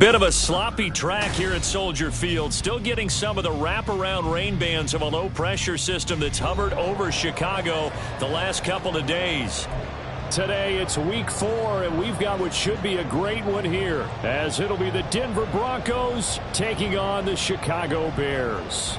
Bit of a sloppy track here at Soldier Field. Still getting some of the wraparound rain bands of a low-pressure system that's hovered over Chicago the last couple of days. Today, it's week 4, and we've got what should be a great one here, as it'll be the Denver Broncos taking on the Chicago Bears.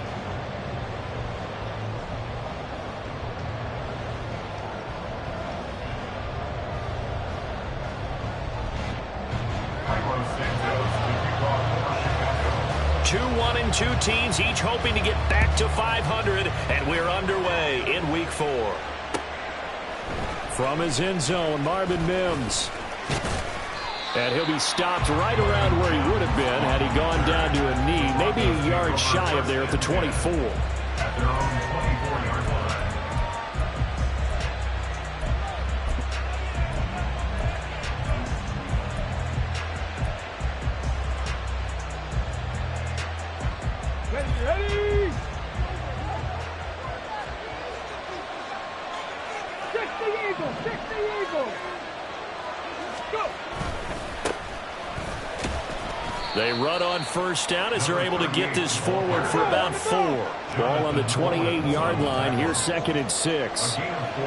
Two 1-2 teams, each hoping to get back to 500, and we're underway in week 4. From his end zone, Marvin Mims. And he'll be stopped right around where he would have been had he gone down to a knee, maybe a yard shy of there at the 24. At their own 24-yard line. Ready! Stick the eagle! Stick the eagle! Go! They run on first down as they're able to get this forward for about 4. Ball on the 28-yard line. Here's 2nd and 6. A gain of 4.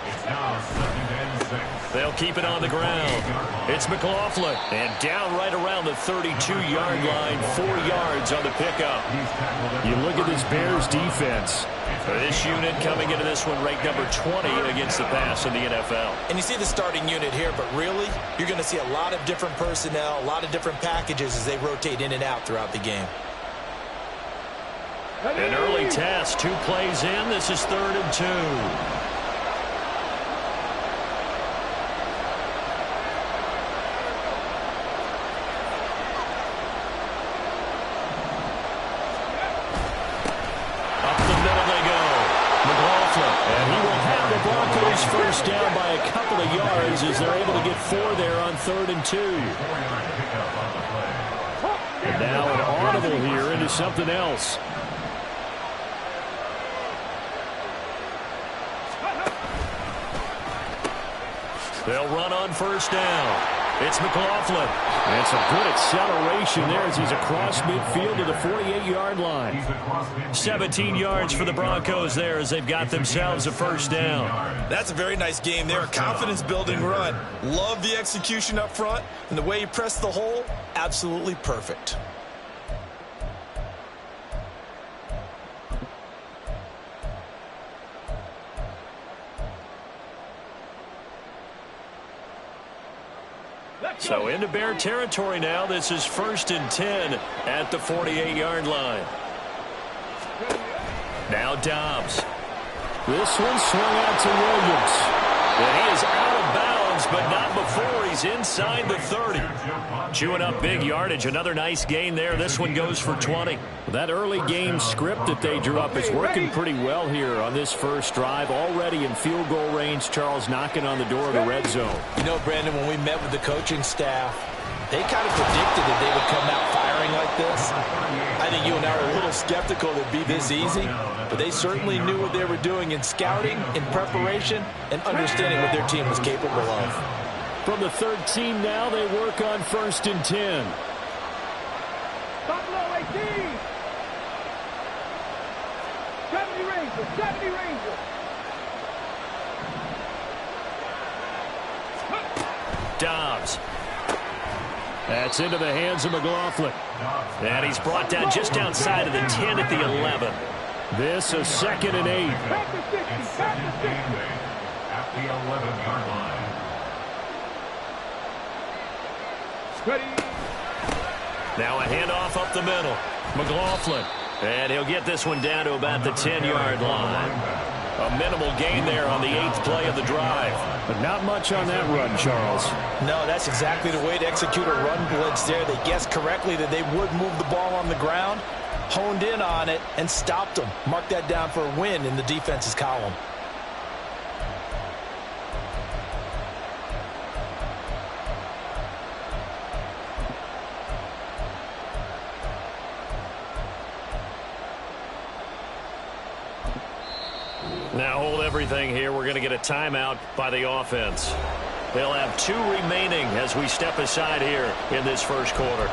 It's now 2nd and 6. They'll keep it on the ground. It's McLaughlin. And down right around the 32-yard line. 4 yards on the pickup. You look at this Bears defense. This unit coming into this one ranked number 20 against the pass in the NFL. And you see the starting unit here, but really, you're going to see a lot of different personnel, a lot of different packages as they rotate in and out throughout the game. An early test. 2 plays in. This is 3rd and 2. First down by a couple of yards as they're able to get 4 there on 3rd and 2. And now an audible here into something else. They'll run on first down. It's McLaughlin. And some good acceleration there as he's across midfield to the 48-yard line. 17 yards for the Broncos there as they've got themselves a first down. That's a very nice game there. Confidence-building run. Love the execution up front. And the way he pressed the hole, absolutely perfect. So into Bear territory now. This is 1st and 10 at the 48-yard line. Now Dobbs. This one swung out to Williams. And he is out of bounds, but not before he's inside the 30. Chewing up big yardage. Another nice gain there. This one goes for 20. That early game script that they drew up is working pretty well here on this first drive. Already in field goal range, Charles knocking on the door of the red zone. You know, Brandon, when we met with the coaching staff, they kind of predicted that they would come out firing like this. I think you and I are a little skeptical that it'd be this easy, but they certainly knew what they were doing in scouting, in preparation, and understanding what their team was capable of. From the 13 now, they work on 1st and 10. Stop low, 18! 70 Rangers! 70 Rangers! Dobbs. That's into the hands of McLaughlin. And he's brought down just outside of the 10 at the 11. This is 2nd and 8. Back to 60! Back to 60! At the 11-yard line. Ready! Now a handoff up the middle. McLaughlin. And he'll get this one down to about the 10-yard line. A minimal gain there on the 8th play of the drive. But not much on that run, Charles. No, that's exactly the way to execute a run blitz there. They guessed correctly that they would move the ball on the ground, honed in on it, and stopped them. Mark that down for a win in the defense's column. Now hold everything here. We're going to get a timeout by the offense. They'll have 2 remaining as we step aside here in this first quarter.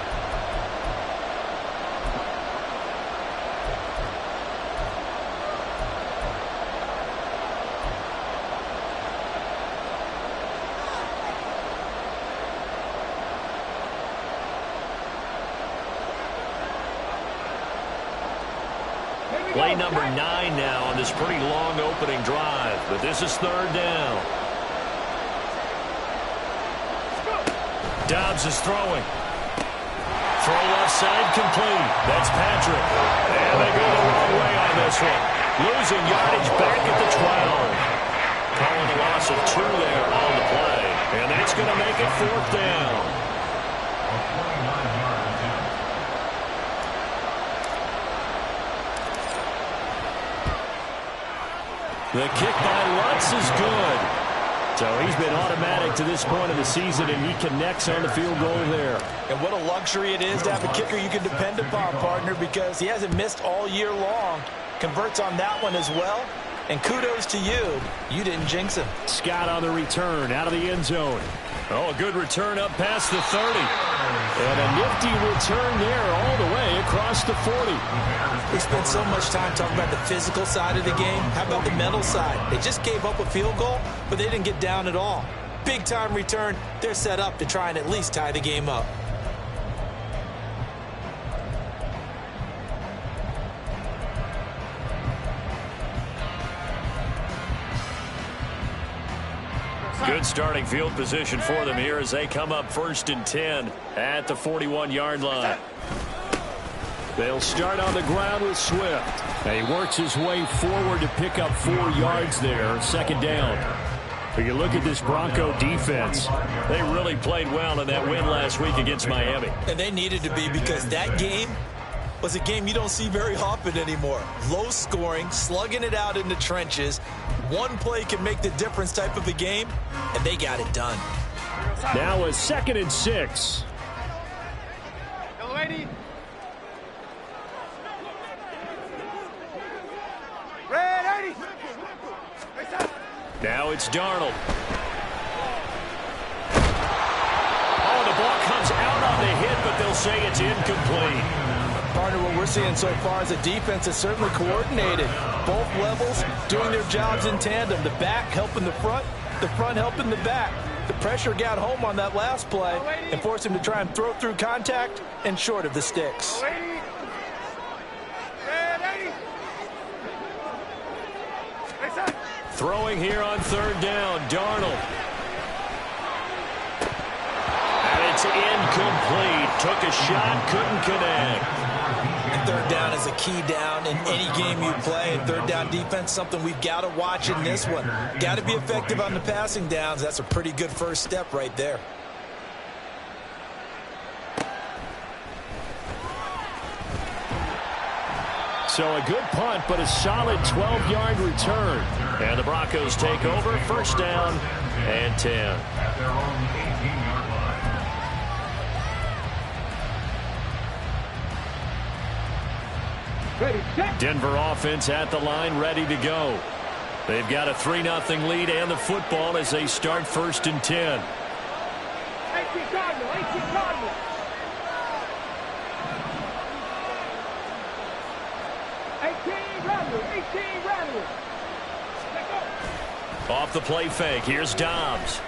Play number 9 now on this pretty long opening drive, but this is 3rd down. Dobbs is throwing. Throw left side complete. That's Patrick. And they go the wrong way on this one. Losing yardage back at the 12. Calling a loss of 2 there on the play. And that's going to make it 4th down. The kick by Lutz is good. So he's been automatic to this point of the season, and he connects on the field goal there. And what a luxury it is to have a kicker you can depend upon, partner, because he hasn't missed all year long. Converts on that one as well. And kudos to you. You didn't jinx him. Scott on the return out of the end zone. Oh, a good return up past the 30. And a nifty return there all the way across the 40. We spent so much time talking about the physical side of the game. How about the mental side? They just gave up a field goal, but they didn't get down at all. Big time return. They're set up to try and at least tie the game up. Good starting field position for them here as they come up 1st and 10 at the 41-yard line. They'll start on the ground with Swift. And he works his way forward to pick up 4 yards there, 2nd down. If you look at this Bronco defense, they really played well in that win last week against Miami. And they needed to be, because that game was a game you don't see very often anymore. Low scoring, slugging it out in the trenches. One play can make the difference type of a game, and they got it done. Now a 2nd and 6. Now it's Darnold. Oh, the ball comes out on the hit, but they'll say it's incomplete. Partner, what we're seeing so far is a defense that's certainly coordinated. Both levels doing their jobs in tandem. The back helping the front helping the back. The pressure got home on that last play and forced him to try and throw through contact and short of the sticks. Throwing here on 3rd down, Darnold. And it's incomplete. Took a shot, couldn't connect. And 3rd down is a key down in any game you play. And 3rd down defense, something we've got to watch in this one. Got to be effective on the passing downs. That's a pretty good first step right there. So a good punt, but a solid 12-yard return. And the Broncos take over, 1st down and 10. At their own 18-yard line. Ready, set. Denver offense at the line, ready to go. They've got a 3-0 lead and the football as they start 1st and 10. 18 Cardinal, 18 Cardinal. 18 Randall, 18 Randall. Off the play fake, here's Dobbs.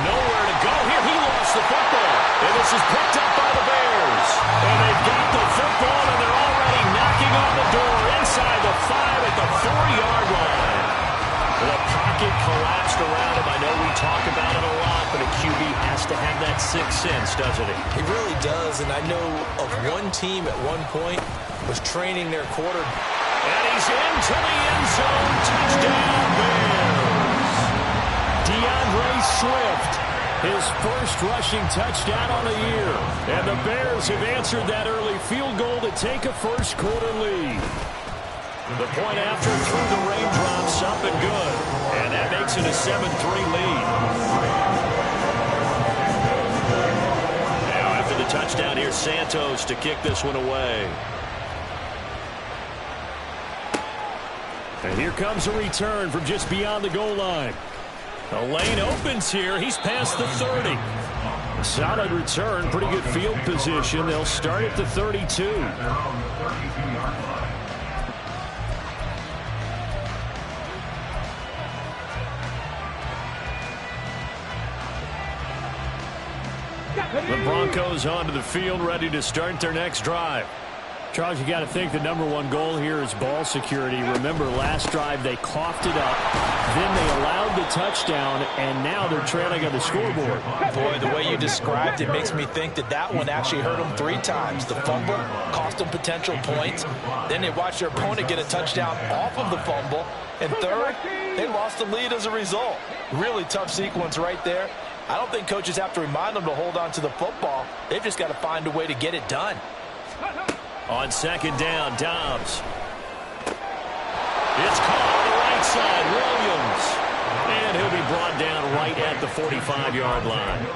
Nowhere to go here. He lost the football. And this is picked up by the Bears. And they've got the football, and they're already knocking on the door inside the 5 at the 4-yard line. The pocket collapsed around him. I know we talk about it a lot, but a QB has to have that 6th sense, doesn't he? He really does, and I know of one team at one point was training their quarterback. And he's into the end zone. Touchdown, Bears. DeAndre Swift, his first rushing touchdown on the year. And the Bears have answered that early field goal to take a first quarter lead. The point after through the raindrops, up and good. And that makes it a 7-3 lead. Now after the touchdown, here's Santos to kick this one away. And here comes a return from just beyond the goal line. The lane opens here. He's past the 30. Solid return, pretty good field position. They'll start at the 32. The Broncos onto the field, ready to start their next drive. Charles, you got to think the #1 goal here is ball security. Remember, last drive they coughed it up, then they allowed the touchdown, and now they're trailing on the scoreboard. Boy, the way you described it makes me think that one actually hurt them 3 times. The fumble cost them potential points. Then they watched their opponent get a touchdown off of the fumble. And third, they lost the lead as a result. Really tough sequence right there. I don't think coaches have to remind them to hold on to the football. They've just got to find a way to get it done. On second down, Dobbs. It's caught on the right side, Williams. And he'll be brought down right at the 45-yard line.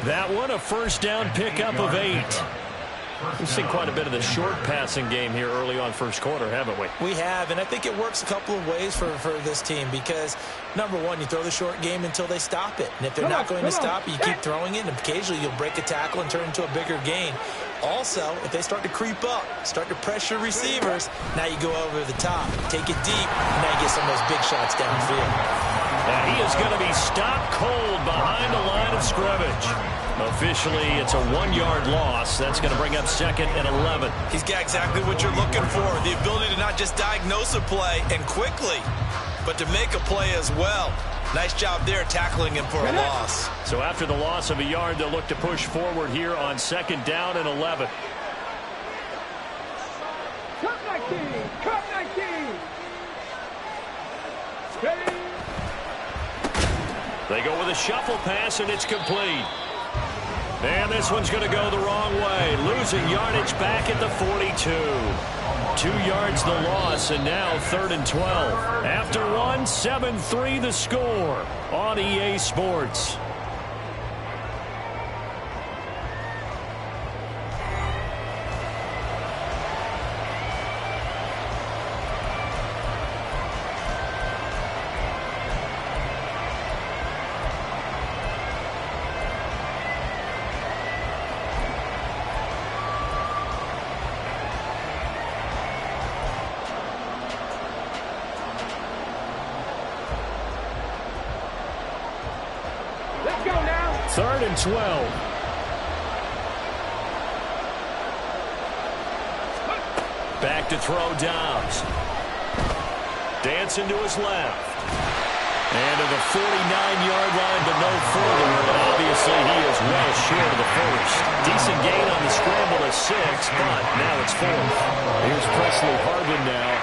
That one, a first down pickup of 8. We've seen quite a bit of the short passing game here early on first quarter, haven't we? We have, and I think it works a couple of ways for this team because, #1, you throw the short game until they stop it. And if they're not going to stop it, you keep throwing it, and occasionally you'll break a tackle and turn it into a bigger gain. Also, if they start to creep up, start to pressure receivers, now you go over the top, take it deep, and now you get some of those big shots downfield. And he is going to be stopped cold behind the line of scrimmage. Officially, it's a 1-yard loss. That's going to bring up second and 11. He's got exactly what you're looking for, the ability to not just diagnose a play and quickly, but to make a play as well. Nice job there tackling him for a loss. So after the loss of a yard, they'll look to push forward here on second down and 11. Cut 19! Cut 19! Ready? They go with a shuffle pass, and it's complete. And this one's going to go the wrong way. Losing yardage back at the 42. 2 yards the loss, and now 3rd and 12. After 1, 7-3 the score on EA Sports. Let's go now! 3rd and 12. Back to throw, Dobbs. Dancing to his left. And to the 49-yard line, but no further. And obviously, he is well short of the first. Decent gain on the scramble to 6, but now it's 4th. Here's Presley Harvin now.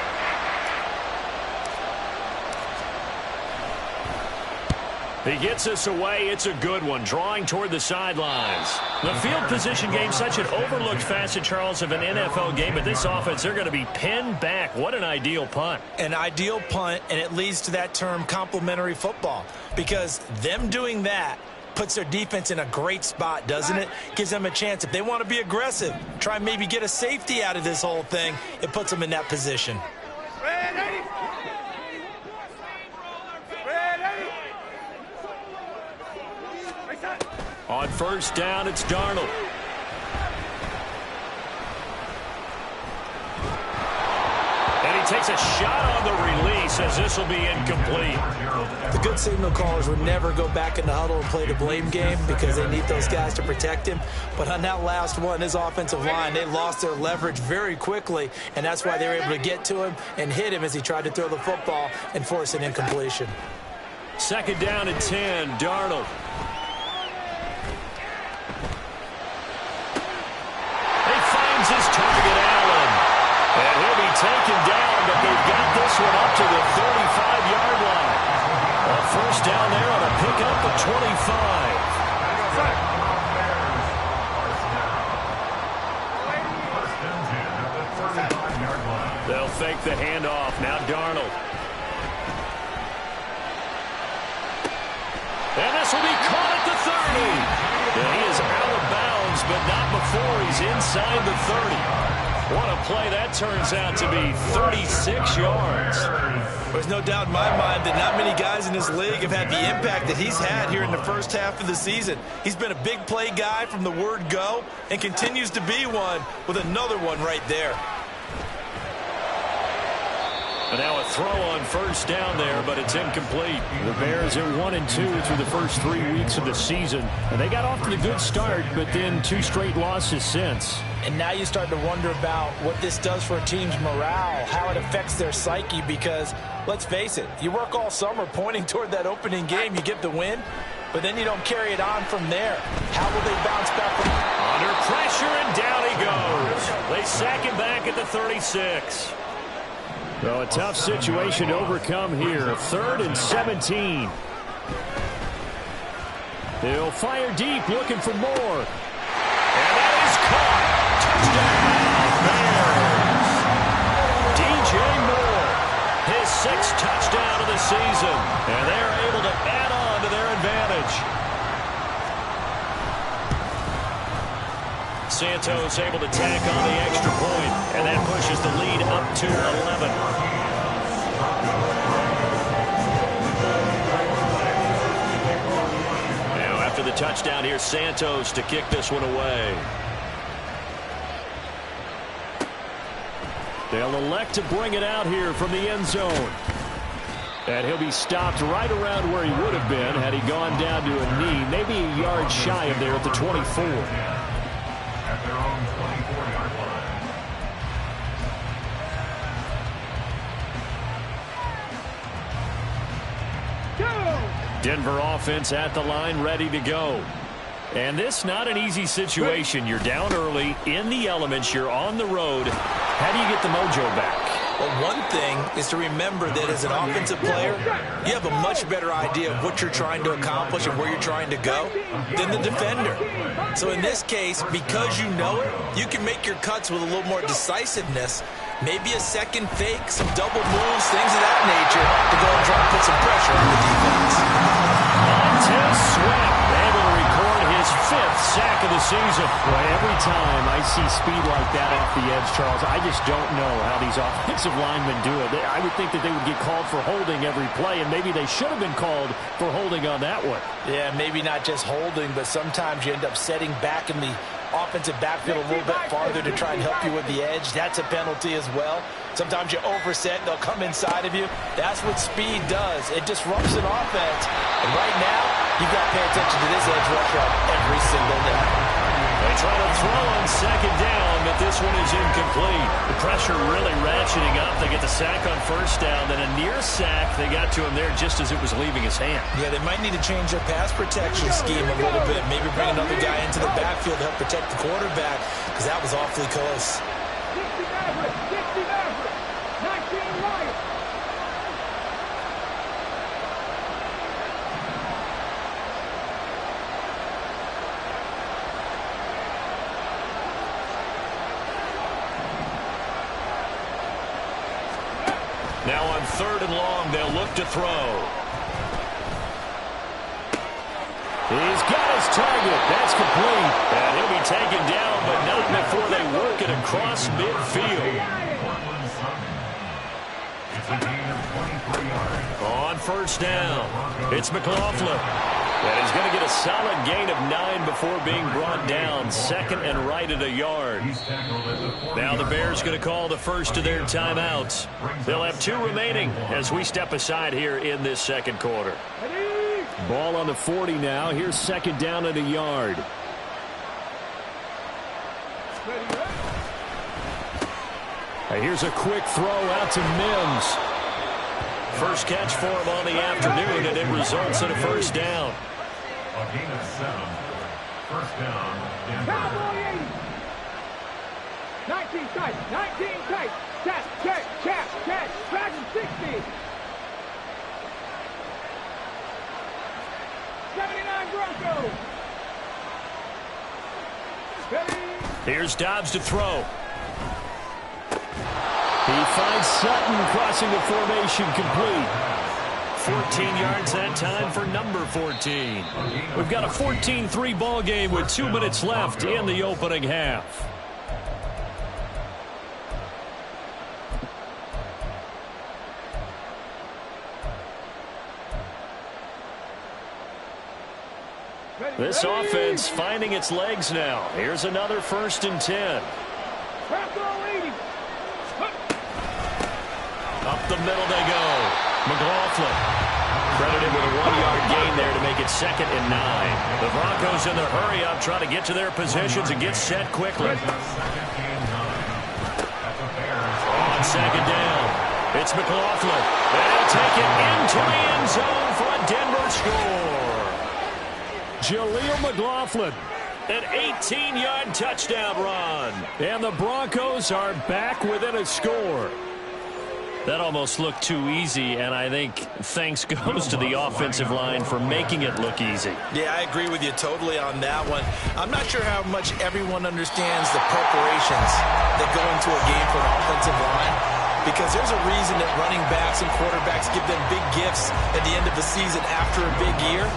He gets us away. It's a good one, drawing toward the sidelines. The field position game, such an overlooked facet, Charles, of an NFL game, but this offense, they're going to be pinned back. What an ideal punt. An ideal punt, and it leads to that term complementary football, because them doing that puts their defense in a great spot, doesn't it? Gives them a chance. If they want to be aggressive, try and maybe get a safety out of this whole thing, it puts them in that position. Ready? On first down, it's Darnold. And he takes a shot on the release as this will be incomplete. The good signal callers would never go back in the huddle and play the blame game because they need those guys to protect him. But on that last one, his offensive line, they lost their leverage very quickly, and that's why they were able to get to him and hit him as he tried to throw the football and force an incompletion. Second down and 10, Darnold. His target, Allen. And he'll be taken down, but they've got this one up to the 35-yard line. A first down there on a pickup of 25. They'll fake the handoff. Now Darnold. And this will be caught at the 30. And he is out of bounds, but not before he's inside the 30. What a play that turns out to be, 36 yards. There's no doubt in my mind that not many guys in this league have had the impact that he's had here in the first half of the season. He's been a big play guy from the word go and continues to be one with another one right there. And now a throw on first down there, but it's incomplete. The Bears are 1-2 through the first 3 weeks of the season. And they got off to a good start, but then 2 straight losses since. And now you start to wonder about what this does for a team's morale, how it affects their psyche, because let's face it, you work all summer pointing toward that opening game, you get the win, but then you don't carry it on from there. How will they bounce back from under pressure, and down he goes. They sack him back at the 36. So a tough situation to overcome here. 3rd and 17. They'll fire deep, looking for more. And that is caught. Touchdown, Bears. DJ Moore, his 6th touchdown of the season. And they're able to add on to their advantage. Santos able to tack on the extra point, and that pushes the lead up to 11. Now after the touchdown, here's Santos to kick this one away. They'll elect to bring it out here from the end zone. And he'll be stopped right around where he would have been had he gone down to a knee, maybe a yard shy of there at the 24. At their own 24-yard line. Denver offense at the line, ready to go. And this not an easy situation. You're down early, in the elements, you're on the road. How do you get the mojo back? Well, one thing is to remember that as an offensive player, you have a much better idea of what you're trying to accomplish and where you're trying to go than the defender. So in this case, because you know it, you can make your cuts with a little more decisiveness. Maybe a second fake, some double moves, things of that nature to go and try to put some pressure on the defense. Montez Sweat able to record his 5th sack of the season. Well, every time I see speed like that off the edge, Charles, I just don't know how these offensive linemen do it. I would think that they would get called for holding every play, and maybe they should have been called for holding on that one. Yeah, maybe not just holding, but sometimes you end up setting back in the offensive backfield a little bit farther to try and help you with the edge. That's a penalty as well. Sometimes you overset, they'll come inside of you. That's what speed does. It disrupts an offense. And right now, you've got to pay attention to this edge rusher every single day. They try to throw on 2nd down, but this one is incomplete. The pressure really ratcheting up. They get the sack on 1st down, then a near sack. They got to him there just as it was leaving his hand. Yeah, they might need to change their pass protection scheme a little bit. Maybe bring another guy into the backfield to help protect the quarterback, because that was awfully close. 60 Maverick, 19 Lions. Now on 3rd and long, they'll look to throw. He's got his target. That's complete. And he'll be taken down, but not before they work it across midfield. It's a gain of 23 yards. On 1st down, it's McLaughlin. And he's going to get a solid gain of 9 before being brought down. 2nd and right at a yard. Now the Bears going to call the first of their timeouts. They'll have 2 remaining as we step aside here in this 2nd quarter. Ball on the 40 now. Here's 2nd down at a yard. Here's a quick throw out to Mims. First catch for him on the afternoon, and it results in a 1st down. A gain of 7. 1st down, Denver. Cowboy 80. 19 tight, 19 tight. Catch. Dragon 60. 79 Broncos. Here's Dobbs to throw. He finds Sutton crossing the formation complete. 14 yards that time for number 14. We've got a 14-3 ball game with 2 minutes left in the opening half. This offense finding its legs now. Here's another 1st and 10. Up the middle they go. McLaughlin credited with a 1-yard gain there to make it 2nd and 9. The Broncos in their hurry up trying to get to their positions and get set quickly. On 2nd down, it's McLaughlin. And he'll take it into the end zone for a Denver score. Jaleel McLaughlin. An 18-yard touchdown run. And the Broncos are back within a score. That almost looked too easy, and I think thanks goes to the offensive line for making it look easy. Yeah, I agree with you totally on that one. I'm not sure how much everyone understands the preparations that go into a game for an offensive line, because there's a reason that running backs and quarterbacks give them big gifts at the end of the season after a big year.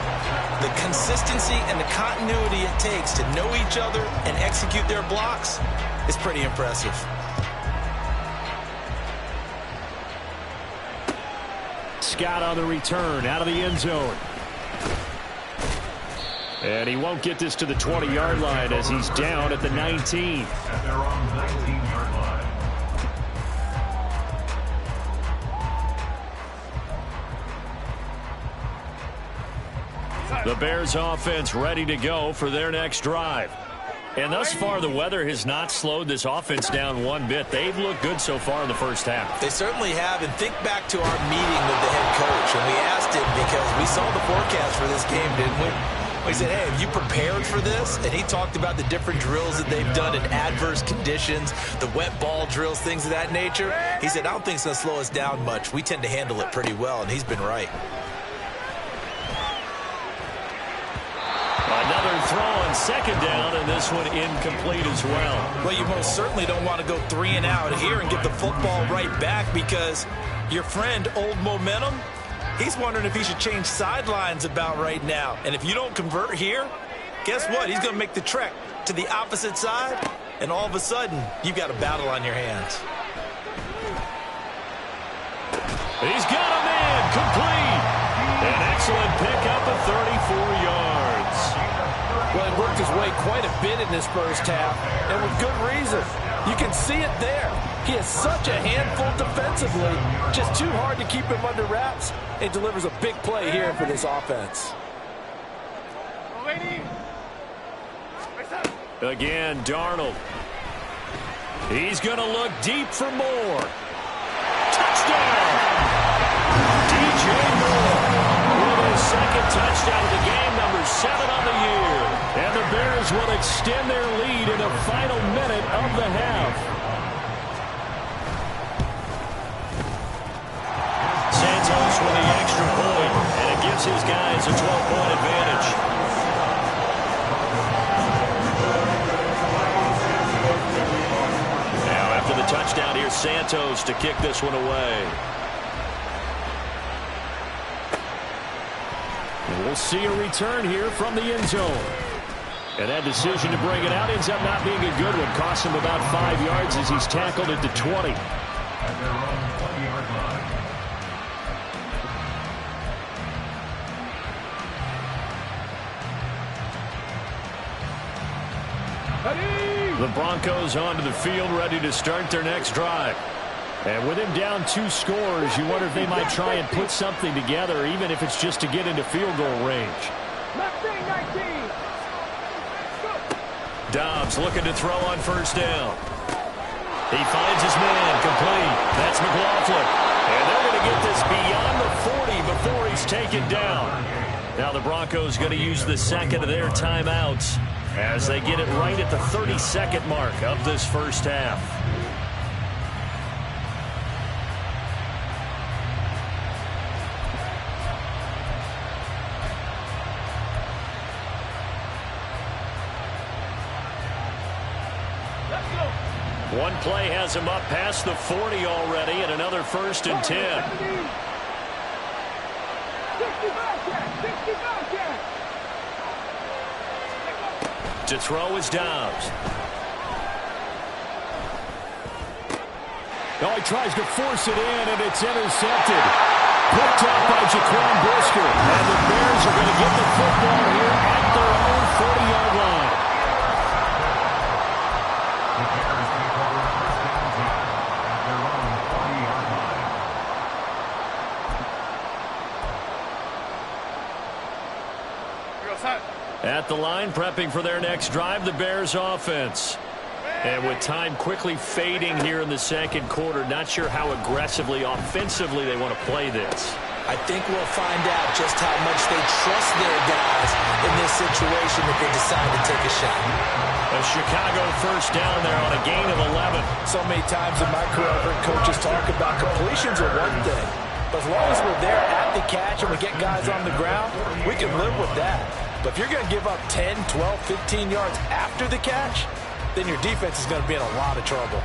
The consistency and the continuity it takes to know each other and execute their blocks is pretty impressive. Scott on the return out of the end zone. And he won't get this to the 20-yard line as he's down at the 19. At their own 19-yard line. The Bears offense ready to go for their next drive. And thus far, the weather has not slowed this offense down one bit. They've looked good so far in the first half. They certainly have. And think back to our meeting with the head coach. And we asked him because we saw the forecast for this game, didn't we? We said, hey, have you prepared for this? And he talked about the different drills that they've done in adverse conditions, the wet ball drills, things of that nature. He said, I don't think it's going to slow us down much. We tend to handle it pretty well, and he's been right. Another throw on 2nd down, and this one incomplete as well. Well, you most certainly don't want to go 3 and out here and get the football right back, because your friend, Old Momentum, he's wondering if he should change sidelines about right now. And if you don't convert here, guess what? He's going to make the trek to the opposite side, and all of a sudden, you've got a battle on your hands. He's got a man complete. An excellent pickup of 34 yards. Well, he worked his way quite a bit in this first half, and with good reason. You can see it there. He is such a handful defensively, just too hard to keep him under wraps, and delivers a big play here for this offense. Again, Darnold. He's going to look deep for more. Touchdown! DJ Moore with his 2nd touchdown of the game, number 7 on the year. And the Bears will extend their lead in the final minute of the half. Santos with the extra point, and it gives his guys a 12-point advantage. Now after the touchdown, here's Santos to kick this one away. And we'll see a return here from the end zone. And that decision to bring it out ends up not being a good one. Costs him about 5 yards as he's tackled at the 20. At their own 20-yard line. The Broncos onto the field, ready to start their next drive. And with him down 2 scores, you wonder if they might try and put something together, even if it's just to get into field goal range. 19. Dobbs looking to throw on 1st down. He finds his man complete. That's McLaughlin. And they're going to get this beyond the 40 before he's taken down. Now the Broncos going to use the 2nd of their timeouts as they get it right at the 32nd mark of this first half. One play has him up past the 40 already, and another 1st and 10. 65 yard. To throw is Dobbs. Oh, he tries to force it in, and it's intercepted. Picked up by Jaquan Brisker. And the Bears are going to get the football here at their own at the line, prepping for their next drive, the Bears offense. And with time quickly fading here in the second quarter, not sure how aggressively, offensively they want to play this. I think we'll find out just how much they trust their guys in this situation if they decide to take a shot. A Chicago first down there on a gain of 11. So many times in my career, I've heard coaches talk about completions are one thing. But as long as we're there at the catch and we get guys on the ground, we can live with that. But if you're going to give up 10, 12, 15 yards after the catch, then your defense is going to be in a lot of trouble.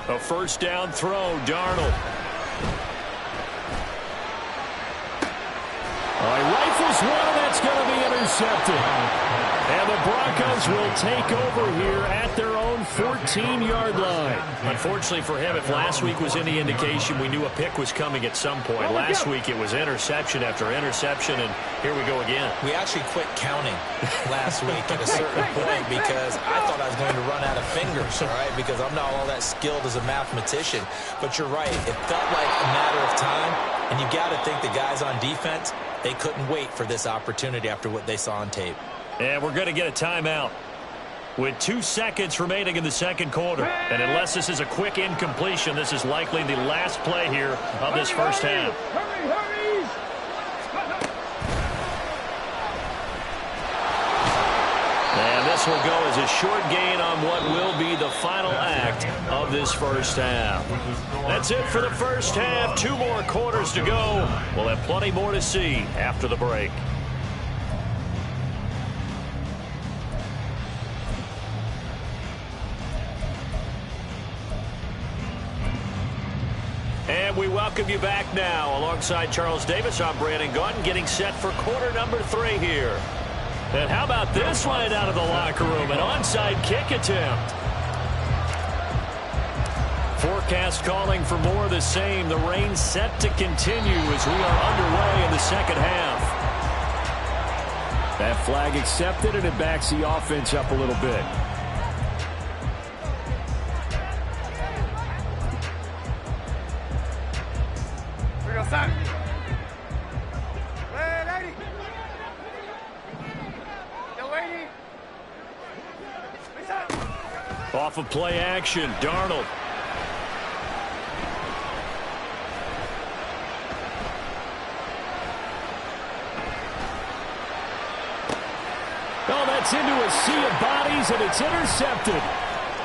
A first down throw, Darnold. Rifles one, that's going to be intercepted. And the Broncos will take over here at their own 14-yard line. Unfortunately for him, if last week was any indication, we knew a pick was coming at some point. Last week it was interception after interception, and here we go again. We actually quit counting last week at a certain point because I thought I was going to run out of fingers, all right, because I'm not all that skilled as a mathematician. But you're right. It felt like a matter of time, and you got to think the guys on defense, they couldn't wait for this opportunity after what they saw on tape. And we're going to get a timeout with 2 seconds remaining in the second quarter. And unless this is a quick incompletion, this is likely the last play here of this first half. And this will go as a short gain on what will be the final act of this first half. That's it for the first half. 2 more quarters to go. We'll have plenty more to see after the break. And we welcome you back now. Alongside Charles Davis, I'm Brandon Gaudin, getting set for quarter number 3 here. And how about this line out of the locker room? An onside kick attempt. Forecast calling for more of the same. The rain set to continue as we are underway in the second half. That flag accepted, and it backs the offense up a little bit. Off of play action, Darnold. Oh, that's into a sea of bodies, and it's intercepted.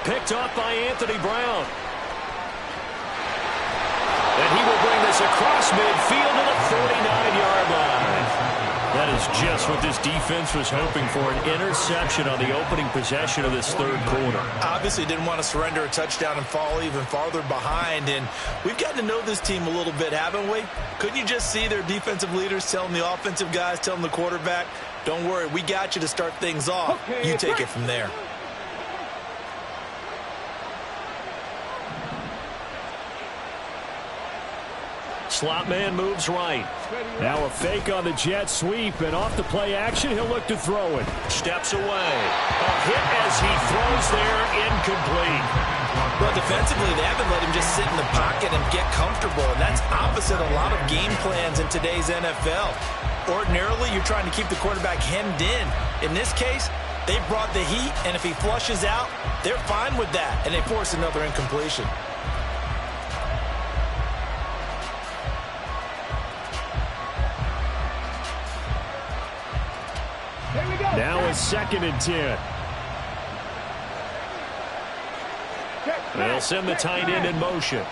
Picked off by Anthony Brown. And he will bring this across midfield to the 49-yard line. That is just what this defense was hoping for, an interception on the opening possession of this third quarter. Obviously didn't want to surrender a touchdown and fall even farther behind, and we've gotten to know this team a little bit, haven't we? Couldn't you just see their defensive leaders telling the offensive guys, telling the quarterback, don't worry, we got you to start things off. You take it from there. Slot man moves right. Now a fake on the jet sweep, and off the play action, he'll look to throw it. Steps away. A hit as he throws there, incomplete. Well, defensively, they haven't let him just sit in the pocket and get comfortable, and that's opposite a lot of game plans in today's NFL. Ordinarily, you're trying to keep the quarterback hemmed in. In this case, they brought the heat, and if he flushes out, they're fine with that, and they force another incompletion. Now a 2nd and 10. They'll send the tight end in motion.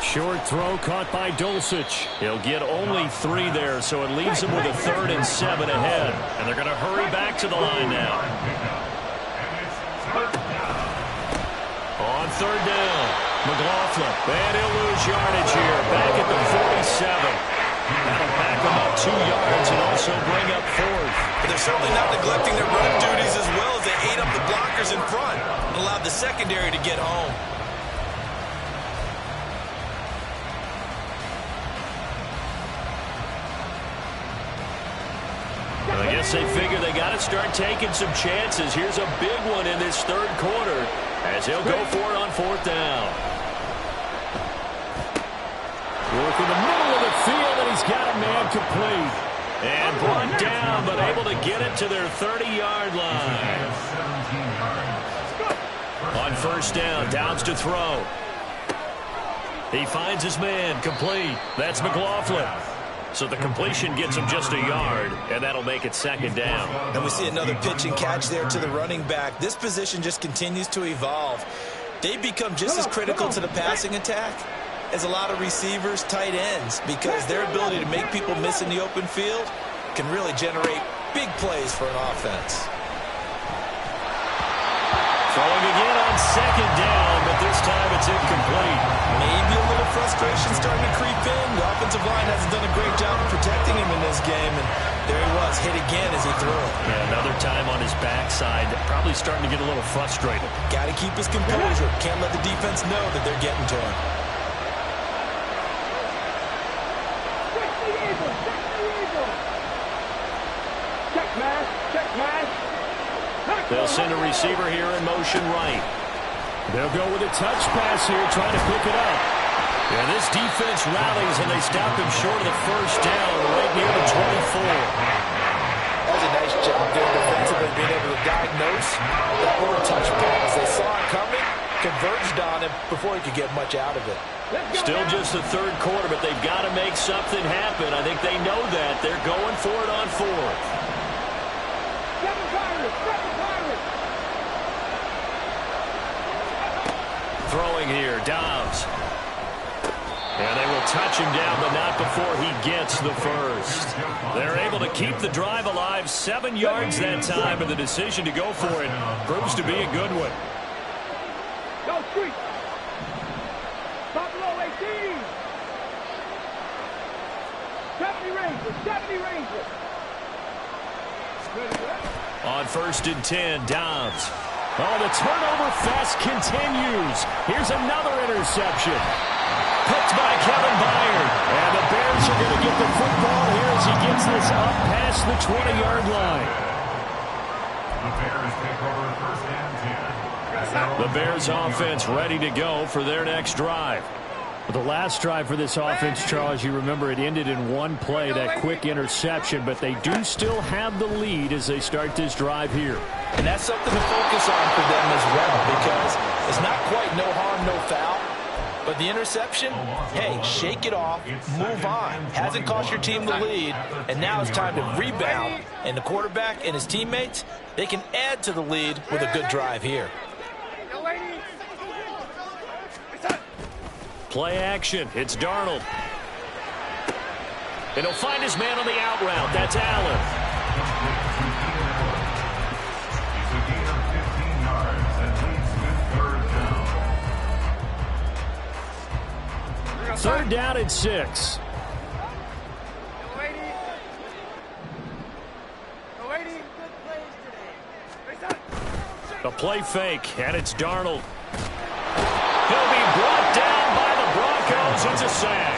Short throw caught by Dulcich. He'll get only 3 there, so it leaves him with a 3rd and 7 ahead. And they're going to hurry back to the line now. On 3rd down. McLaughlin, and he'll lose yardage here, back at the 47. That'll back them up 2 yards and also bring up 4th. But they're certainly not neglecting their run duties as well as they ate up the blockers in front and allowed the secondary to get home. Well, I guess they figure they got to start taking some chances. Here's a big one in this third quarter as he'll go for it on fourth down. Work in the middle of the field, and he's got a man complete. And brought down, but able to get it to their 30-yard line. On first down, Downs to throw. He finds his man, complete. That's McLaughlin. So the completion gets him just a yard, and that'll make it second down. And we see another pitch and catch there to the running back. This position just continues to evolve. They become just as critical to the passing attack as a lot of receivers, tight ends, because their ability to make people miss in the open field can really generate big plays for an offense. Throwing again on second down, but this time it's incomplete. Maybe a little frustration starting to creep in. The offensive line hasn't done a great job of protecting him in this game, and there he was, hit again as he threw it. Yeah, another time on his backside, probably starting to get a little frustrated. Got to keep his composure. Can't let the defense know that they're getting to him. They'll send a receiver here in motion right. They'll go with a touch pass here, trying to pick it up. Yeah, this defense rallies, and they stop him short of the first down, right near the 24. That's a nice job there defensively, being able to diagnose that little touch pass. They saw it coming, converged on him before he could get much out of it. Still just the third quarter, but they've got to make something happen. I think they know that. They're going for it on fourth. Throwing here, Downs. And they will touch him down, but not before he gets the first. They're able to keep the drive alive, 7 yards that time, and the decision to go for it proves to be a good one. Go street. Top low 18. 70 Rangers, 70 Rangers. On first and 10, Downs. Oh, the turnover fest continues. Here's another interception. Picked by Kevin Byard. And the Bears are going to get the football here as he gets this up past the 20-yard line. The Bears take over first and 10. The Bears offense ready to go for their next drive. The last drive for this offense, Charles, you remember it ended in one play, that quick interception, but they do still have the lead as they start this drive here. And that's something to focus on for them as well, because it's not quite no harm, no foul. But the interception, hey, shake it off, move on. Hasn't cost your team the lead, and now it's time to rebound. And the quarterback and his teammates, they can add to the lead with a good drive here. Play action. It's Darnold. And he'll find his man on the out route. That's Allen. It's a gain of 15 yards and leads with third down. Third down and 6. A play fake, and it's Darnold. He'll be brought down by the Broncos. It's a sack.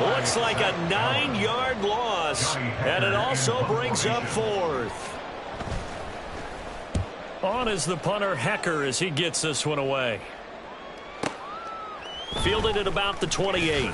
Looks like a 9-yard loss, and it also brings up fourth. On is the punter, Hecker, as he gets this one away. Fielded at about the 28.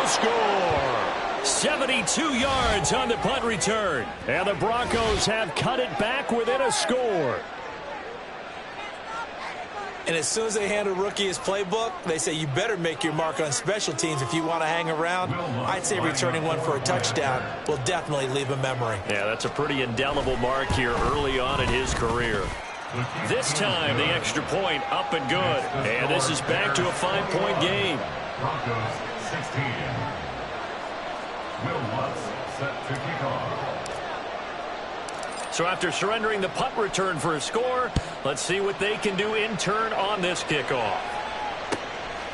Score. 72 yards on the punt return. And the Broncos have cut it back within a score. And as soon as they hand a rookie his playbook, they say you better make your mark on special teams if you want to hang around. I'd say returning one for a touchdown will definitely leave a memory. Yeah, that's a pretty indelible mark here early on in his career. This time, the extra point up and good. And this is back to a 5-point game. Broncos 16. Will Lutz set to kick off. So after surrendering the punt return for a score, let's see what they can do in turn on this kickoff.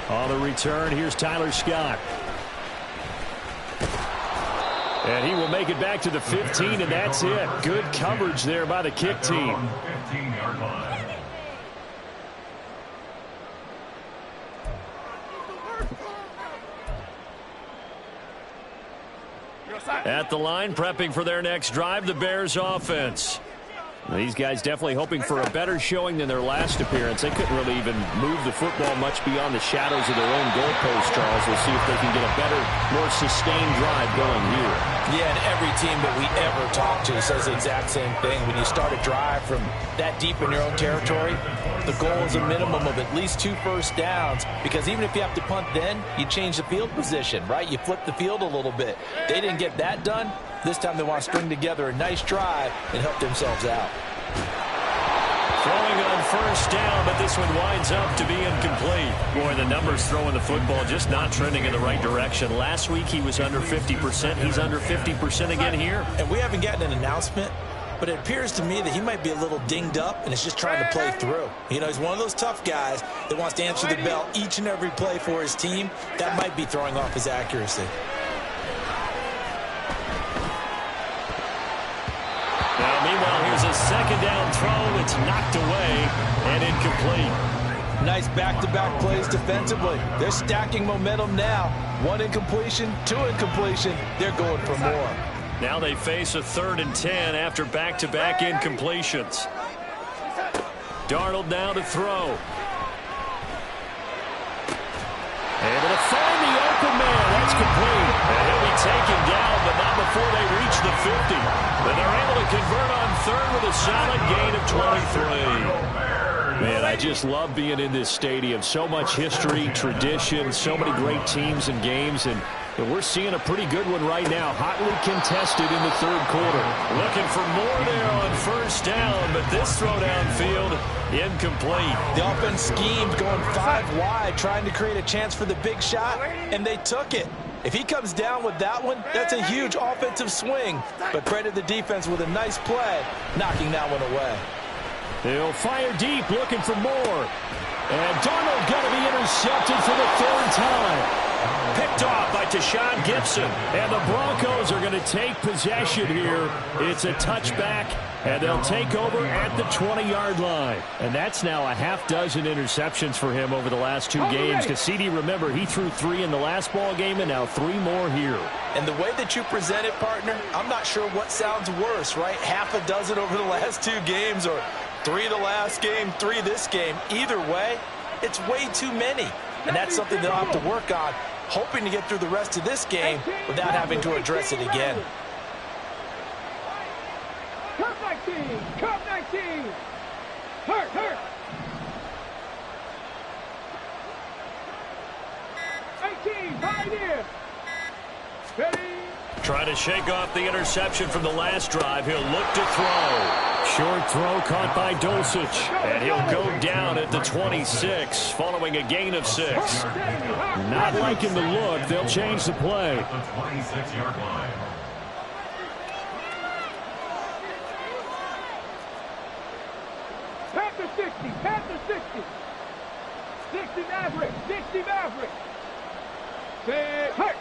On the return, here's Tyler Scott. And he will make it back to the 15, and that's it. Good coverage there by the kick team. 15-yard line. At the line, prepping for their next drive, the Bears offense. These guys definitely hoping for a better showing than their last appearance. They couldn't really even move the football much beyond the shadows of their own goalpost, Charles. We'll see if they can get a better, more sustained drive going here. Yeah, and every team that we ever talk to says the exact same thing. When you start a drive from that deep in your own territory, the goal is a minimum of at least 2 first downs, because even if you have to punt then, you change the field position, right? You flip the field a little bit. They didn't get that done. This time they want to string together a nice drive and help themselves out. Throwing on first down, but this one winds up to be incomplete. Boy, the numbers throwing the football just not trending in the right direction. Last week he was under 50%. He's under 50% again here. And we haven't gotten an announcement, but it appears to me that he might be a little dinged up and is just trying to play through. You know, he's one of those tough guys that wants to answer the bell each and every play for his team. That might be throwing off his accuracy. Now, meanwhile, here's a second down throw. It's knocked away and incomplete. Nice back-to-back plays defensively. They're stacking momentum now. 1 incompletion, 2 incompletion. They're going for more. Now they face a 3rd and 10 after back-to-back incompletions. Darnold now to throw. Able to find the open man. That's complete. And he'll be taken down, but not before they reach the 50. But they're able to convert on 3rd with a solid gain of 23. Man, I just love being in this stadium. So much history, tradition, so many great teams and games, and we're seeing a pretty good one right now. Hotly contested in the 3rd quarter. Looking for more there on first down, but this throw downfield incomplete. The offense schemed going 5 wide, trying to create a chance for the big shot, and they took it. If he comes down with that one, that's a huge offensive swing. But credit the defense with a nice play, knocking that one away. They'll fire deep, looking for more. And Darnold going to be intercepted for the 3rd time. Picked off by Tashaun Gibson. And the Broncos are going to take possession here. It's a touchback, and they'll take over at the 20-yard line. And that's now a half dozen interceptions for him over the last 2 games. Cassidy, remember, he threw 3 in the last ball game and now 3 more here. And the way that you present it, partner, I'm not sure what sounds worse, right? Half a dozen over the last 2 games, or 3 the last game, 3 this game. Either way, it's way too many. And that's something they'll have to work on, hoping to get through the rest of this game without having to address it again. Cup 19! Cup 19! Hurt, hurt! 18, pioneer! Ready? Trying to shake off the interception from the last drive. He'll look to throw. Short throw caught by Dulcich. And he'll go down at the 26 following a gain of 6. Not liking the look. They'll change the play. The 26-yard line. Panther 60, Panther 60. 60 Maverick, 60 Maverick. Say, hurt.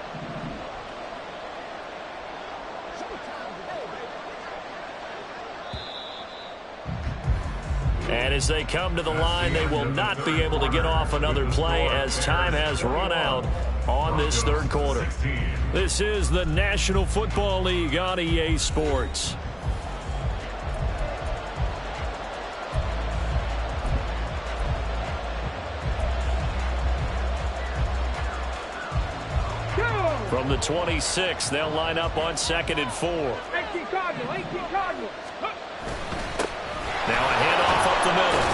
And as they come to the line, they will not be able to get off another play as time has run out on this 3rd quarter. This is the National Football League on EA Sports. From the 26, they'll line up on 2nd and 4. 18 Cardinal, 18 Cardinal. Now a handoff up the middle.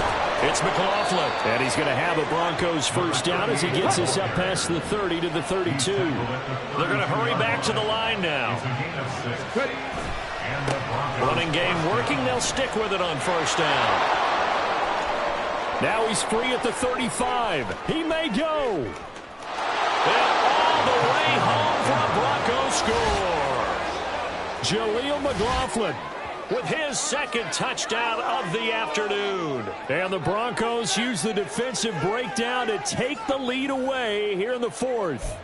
It's McLaughlin. And he's going to have a Broncos first down as he gets us up past the 30 to the 32. They're going to hurry back to the line now. Running game working. They'll stick with it on first down. Now he's free at the 35. He may go. And all the way home for a Bronco score. Jaleel McLaughlin with his 2nd touchdown of the afternoon. And the Broncos use the defensive breakdown to take the lead away here in the 4th.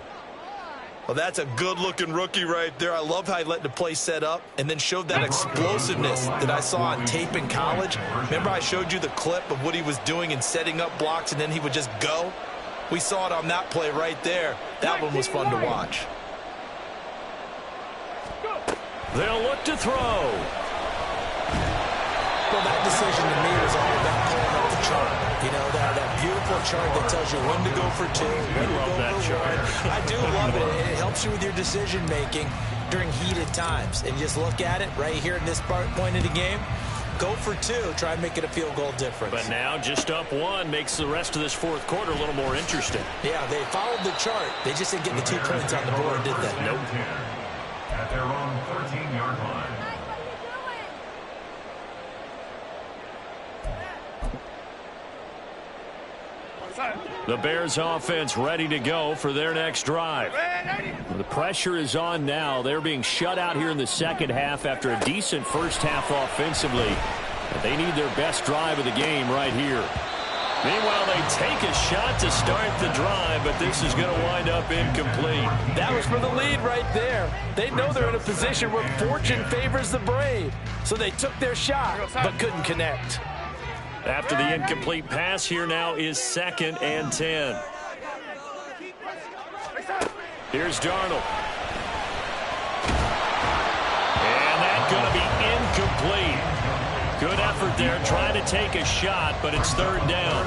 Well, that's a good-looking rookie right there. I love how he let the play set up and then showed that explosiveness that I saw on tape in college. Remember I showed you the clip of what he was doing and setting up blocks, and then he would just go? We saw it on that play right there. That one was fun to watch. They'll look to throw. Well, that decision to me was all about pulling up the chart. You know, that beautiful chart that tells you when to go for 2, when to go for 1. I do love it. It helps you with your decision-making during heated times. And just look at it right here in this point of the game. Go for 2. Try and make it a field goal difference. But now just up 1 makes the rest of this fourth quarter a little more interesting. Yeah, they followed the chart. They just didn't get the 2 points on the board, did they? Nope. At their own 13-yard line. The Bears offense ready to go for their next drive. The pressure is on now. They're being shut out here in the second half after a decent first half offensively. But they need their best drive of the game right here. Meanwhile, they take a shot to start the drive, but this is going to wind up incomplete. That was for the lead right there. They know they're in a position where fortune favors the brave. So they took their shot, but couldn't connect. After the incomplete pass, here now is 2nd and 10. Here's Darnold. And that's going to be incomplete. Good effort there, trying to take a shot, but it's 3rd down.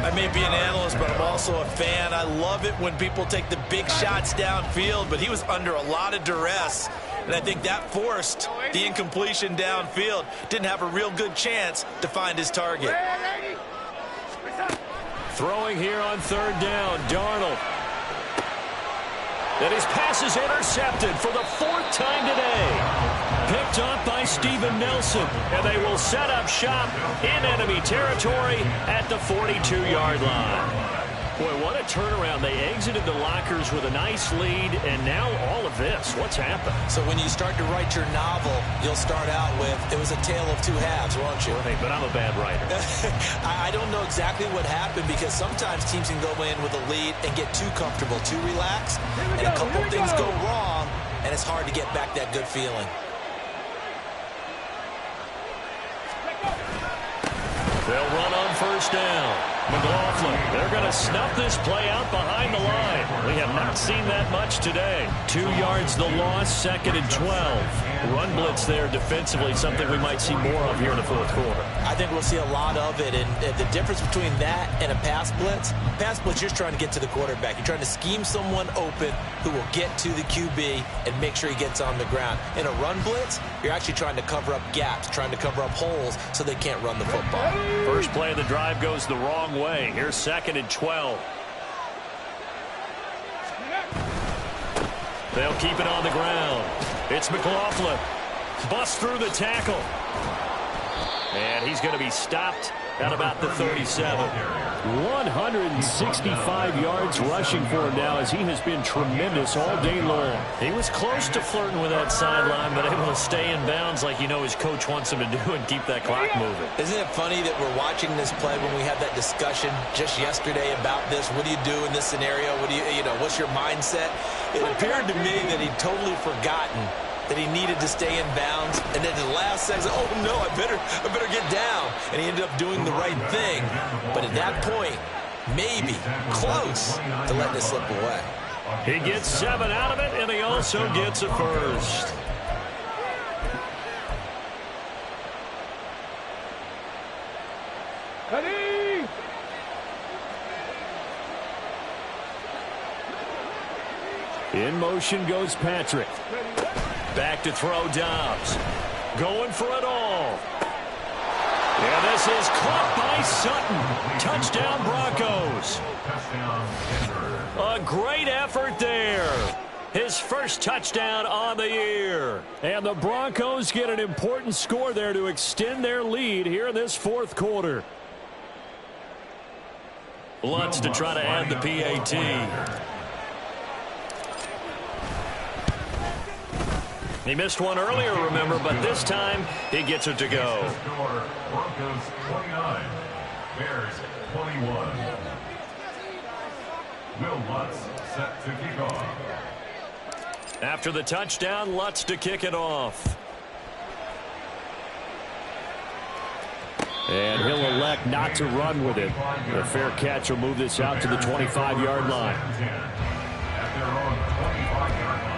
I may be an analyst, but I'm also a fan. I love it when people take the big shots downfield, but he was under a lot of duress. And I think that forced the incompletion downfield. Didn't have a real good chance to find his target. Throwing here on 3rd down, Darnold. And his pass is intercepted for the 4th time today. Picked up by Steven Nelson. And they will set up shop in enemy territory at the 42-yard line. Boy, what a turnaround. They exited the lockers with a nice lead, and now all of this. What's happened? So when you start to write your novel, you'll start out with, it was a tale of 2 halves, won't you? Hey, but I'm a bad writer. I don't know exactly what happened, because sometimes teams can go in with a lead and get too comfortable, too relaxed, and a couple things go wrong, and it's hard to get back that good feeling. They'll run on 1st down. McLaughlin, they're going to snuff this play out behind the line. We have not seen that much today. 2 yards the loss, 2nd and 12. Run blitz there defensively, something we might see more of here in the fourth quarter. I think we'll see a lot of it, and the difference between that and a pass blitz, you're trying to get to the quarterback. You're trying to scheme someone open who will get to the QB and make sure he gets on the ground. In a run blitz, you're actually trying to cover up gaps, trying to cover up holes so they can't run the football. First play of the drive goes the wrong way. Here's 2nd and 12. They'll keep it on the ground. It's McLaughlin. Busts through the tackle. And he's going to be stopped at about the 37. 165 yards rushing for him now, as he has been tremendous all day long. He was close to flirting with that sideline, but able to stay in bounds like you know his coach wants him to do and keep that clock moving. Isn't it funny that we're watching this play when we had that discussion just yesterday about this? What do you do in this scenario? What do you know, what's your mindset? It appeared to me that he'd totally forgotten that he needed to stay in bounds, and then the last second, oh no, I better get down. And he ended up doing the right thing. But at that point, maybe close to letting it slip away. He gets 7 out of it, and he also gets a first. Ready? In motion goes Patrick. Back to throw Dobbs. Going for it all. And this is caught by Sutton. Touchdown Broncos. A great effort there. His first touchdown on the year. And the Broncos get an important score there to extend their lead here in this fourth quarter. Lutz to try to add the PAT. He missed one earlier, remember, but this time he gets it to go. Broncos 29, Bears 21. Will Lutz set to kick off. After the touchdown, Lutz to kick it off. And he'll elect not to run with it. A fair catch will move this out to the 25-yard line. At their own 25-yard line.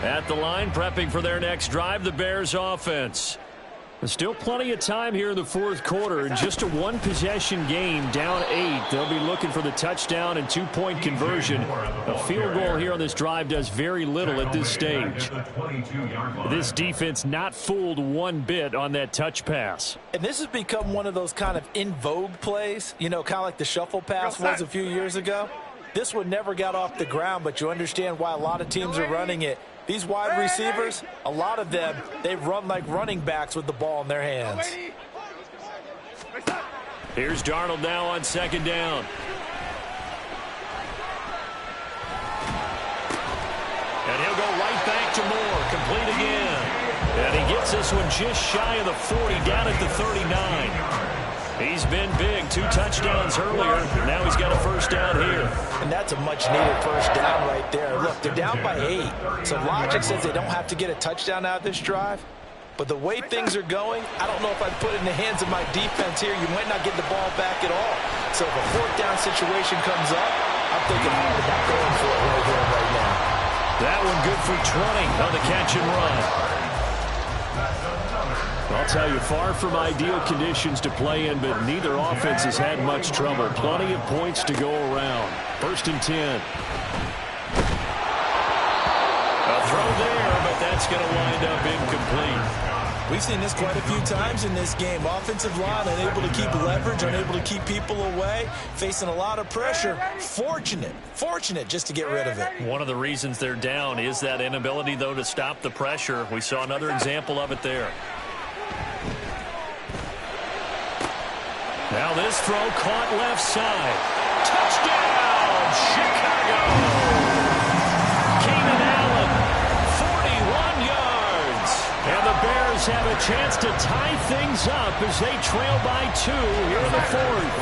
At the line, prepping for their next drive, the Bears offense. There's still plenty of time here in the fourth quarter. Just a one-possession game, down 8. They'll be looking for the touchdown and two-point conversion. A field goal here on this drive does very little at this stage. This defense not fooled one bit on that touch pass. And this has become one of those kind of in vogue plays, you know, kind of like the shuffle pass was a few years ago. This one never got off the ground, but you understand why a lot of teams are running it. These wide receivers, a lot of them, they run like running backs with the ball in their hands. Here's Darnold now on second down. And he'll go right back to Moore, complete again. And he gets this one just shy of the 40, down at the 39. He's been big, 2 touchdowns earlier. Now he's got a first down here. And that's a much-needed first down right there. Look, they're down by 8. So logic says they don't have to get a touchdown out of this drive. But the way things are going, I don't know if I'd put it in the hands of my defense here. You might not get the ball back at all. So if a fourth down situation comes up, I'm thinking hard about going for it right here and right now. That one good for 20 on the catch and run. I'll tell you, far from ideal conditions to play in, but neither offense has had much trouble. Plenty of points to go around. 1st and 10. A throw there, but that's going to wind up incomplete. We've seen this quite a few times in this game. Offensive line unable to keep leverage, unable to keep people away, facing a lot of pressure. Fortunate just to get rid of it. One of the reasons they're down is that inability, though, to stop the pressure. We saw another example of it there. Now this throw caught left side. Touchdown, Chicago! Keenan Allen, 41 yards. And the Bears have a chance to tie things up as they trail by 2 here in the 4th.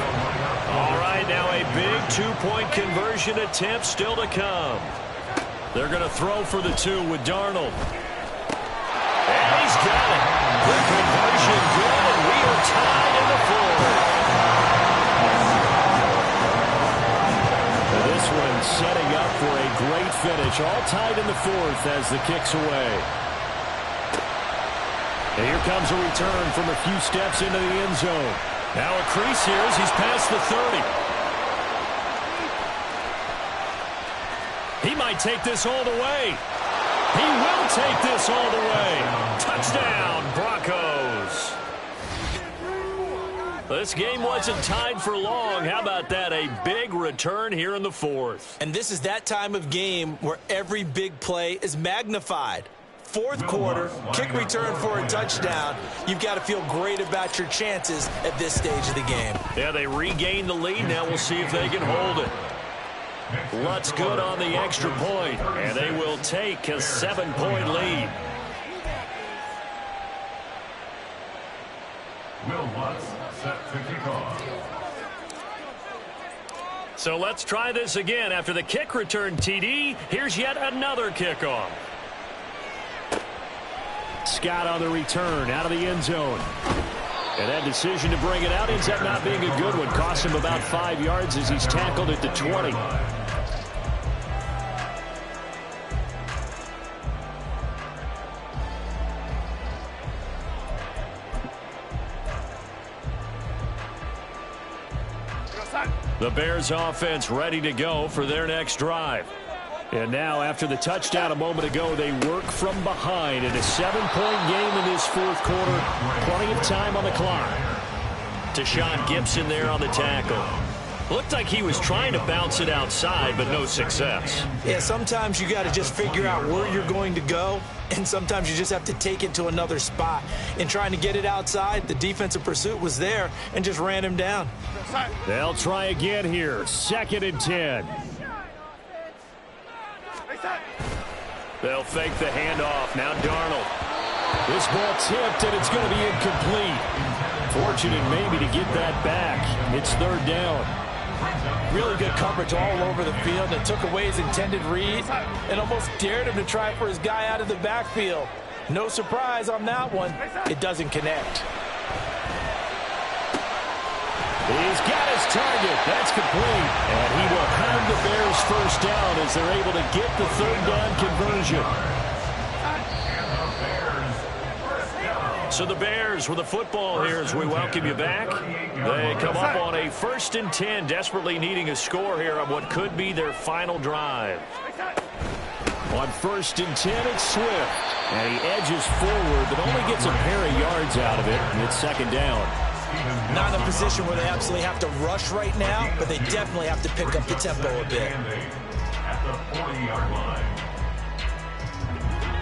All right, now a big 2-point conversion attempt still to come. They're going to throw for the 2 with Darnold. And he's got it. The conversion good, and we are tied in the 4th. This one setting up for a great finish. All tied in the 4th as the kick's away. And here comes a return from a few steps into the end zone. Now a crease here as he's past the 30. He might take this all the way. He will take this all the way. Touchdown, Broncos. This game wasn't tied for long. How about that? A big return here in the 4th. And this is that time of game where every big play is magnified. 4th quarter, kick return for a touchdown. You've got to feel great about your chances at this stage of the game. Yeah, they regained the lead. Now we'll see if they can hold it. Lutz good on the extra point, and they will take a 7-point lead. Will Lutz set to kick off. So let's try this again. After the kick return TD, here's yet another kickoff. Scott on the return out of the end zone. And that decision to bring it out ends up not being a good one. Cost him about 5 yards as he's tackled at the 20. The Bears offense ready to go for their next drive. And now, after the touchdown a moment ago, they work from behind in a 7-point game in this 4th quarter. Plenty of time on the clock. Tashawn Gibson there on the tackle. Looked like he was trying to bounce it outside, but no success. Yeah, sometimes you got to just figure out where you're going to go, and sometimes you just have to take it to another spot. In trying to get it outside, the defensive pursuit was there and just ran him down. They'll try again here. 2nd and 10. They'll fake the handoff. Now Darnold. This ball tipped, and it's going to be incomplete. Fortunate maybe to get that back. It's third down. Really good coverage all over the field and took away his intended read and almost dared him to try for his guy out of the backfield. No surprise on that one. It doesn't connect. He's got his target. That's complete. And he will have the Bears first down as they're able to get the third down conversion. So the Bears with the football here as we welcome you back. They come up on a 1st and 10, desperately needing a score here on what could be their final drive. On 1st and 10, it's Swift. And he edges forward, but only gets a pair of yards out of it, and it's second down. Not in a position where they absolutely have to rush right now, but they definitely have to pick up the tempo a bit.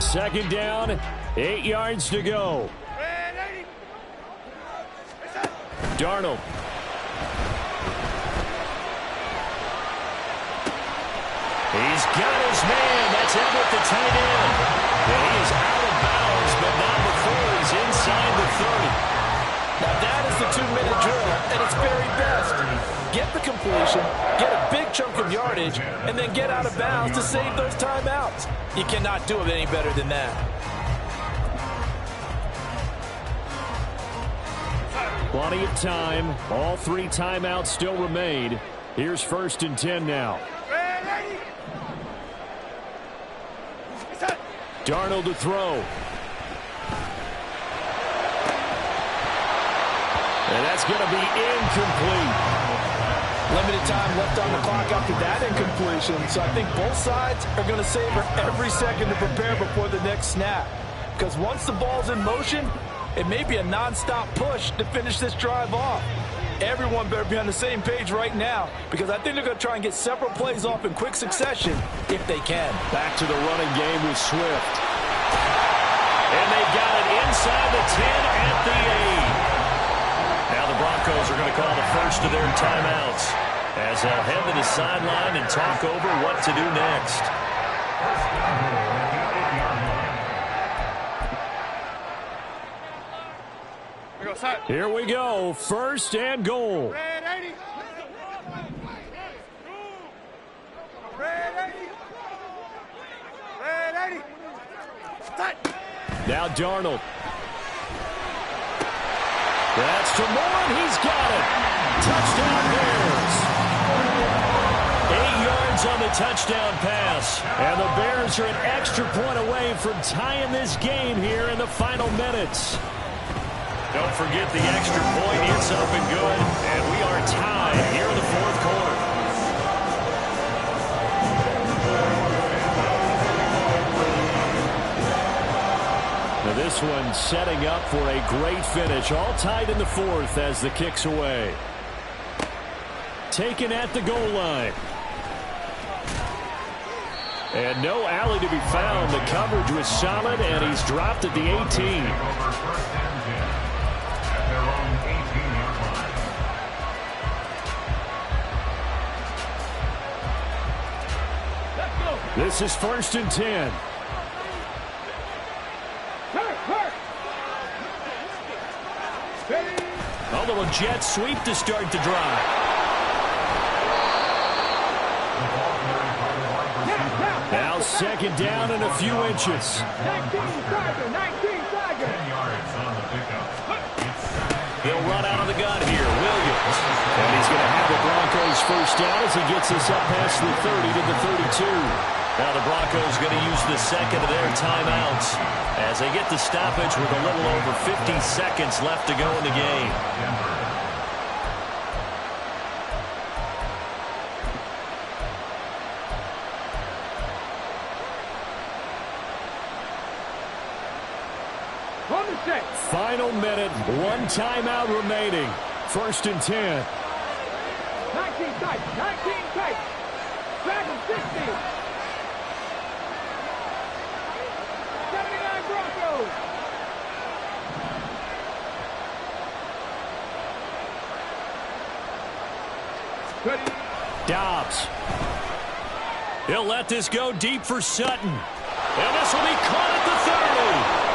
Second down, 8 yards to go. Darnold. He's got his man. That's Everett, the tight end. And he is out of bounds, but not before he's inside the 30. Now that is the 2-minute drill at its very best. Get the completion, get a big chunk of yardage, and then get out of bounds to save those timeouts. You cannot do it any better than that. Plenty of time. All 3 timeouts still remain. Here's 1st and 10 now. Darnold to throw. And that's going to be incomplete. Limited time left on the clock after that incompletion, so I think both sides are going to savor every second to prepare before the next snap. Because once the ball's in motion, it may be a non-stop push to finish this drive off. Everyone better be on the same page right now, because I think they're going to try and get several plays off in quick succession if they can. Back to the running game with Swift. And they've got it inside the 10 at the 8. Now the Broncos are going to call the first of their timeouts as they'll head to the sideline and talk over what to do next. Here we go. 1st and goal. Red 80. Red 80. Red 80. Now Darnold. That's to Moore, and he's got it. Touchdown Bears. 8 yards on the touchdown pass. And the Bears are an extra point away from tying this game here in the final minutes. Don't forget the extra point. It's up and good. And we are tied here in the 4th quarter. Now this one setting up for a great finish. All tied in the 4th as the kick's away. Taken at the goal line. And no alley to be found. The coverage was solid, and he's dropped at the 18. This is 1st and 10. A little jet sweep to start the drive. Now 2nd down and a few inches. 19 Tiger. He'll run out of the gun here. Williams. And he's going to have the Broncos first down as he gets us up past the 30 to the 32. Now the Broncos going to use the second of their timeouts as they get the stoppage with a little over 50 seconds left to go in the game. Final minute, 1 timeout remaining. 1st and 10. 19 tight. Dragon 60. 79 Broncos. Dobbs. He'll let this go deep for Sutton. And this will be caught at the 30.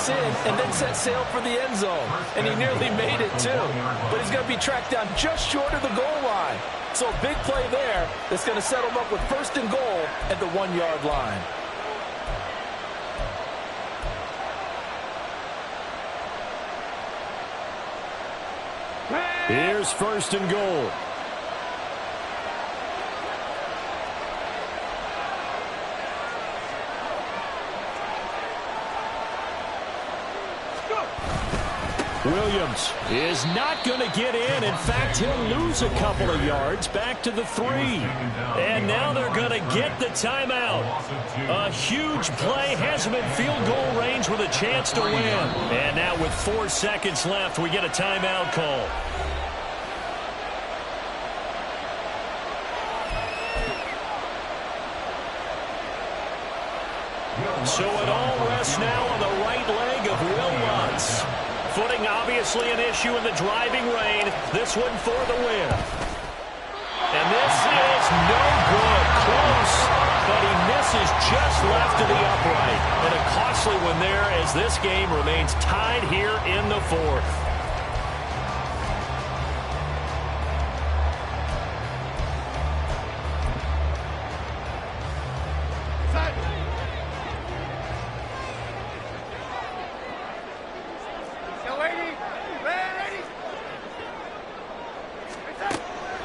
pass in and then set sail for the end zone. And he nearly made it, too. But he's going to be tracked down just short of the goal line. So a big play there that's going to set him up with first and goal at the 1-yard line. Here's first and goal. Williams is not going to get in. In fact, he'll lose a couple of yards back to the 3. And now they're going to get the timeout. A huge play has him in field goal range with a chance to win. And now with 4 seconds left, we get a timeout call. So it all rests now on the right leg of Will Lutz. Footing obviously an issue in the driving rain. This one for the win. And this is no good. Close, but he misses just left of the upright. And a costly one there as this game remains tied here in the 4th.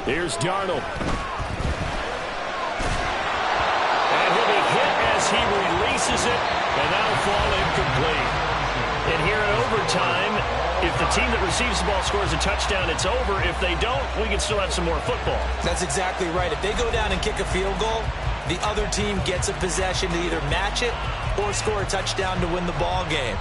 Here's Darnold. And he'll be hit as he releases it, and that'll fall incomplete. And here in overtime, if the team that receives the ball scores a touchdown, it's over. If they don't, we can still have some more football. That's exactly right. If they go down and kick a field goal, the other team gets a possession to either match it or score a touchdown to win the ball game.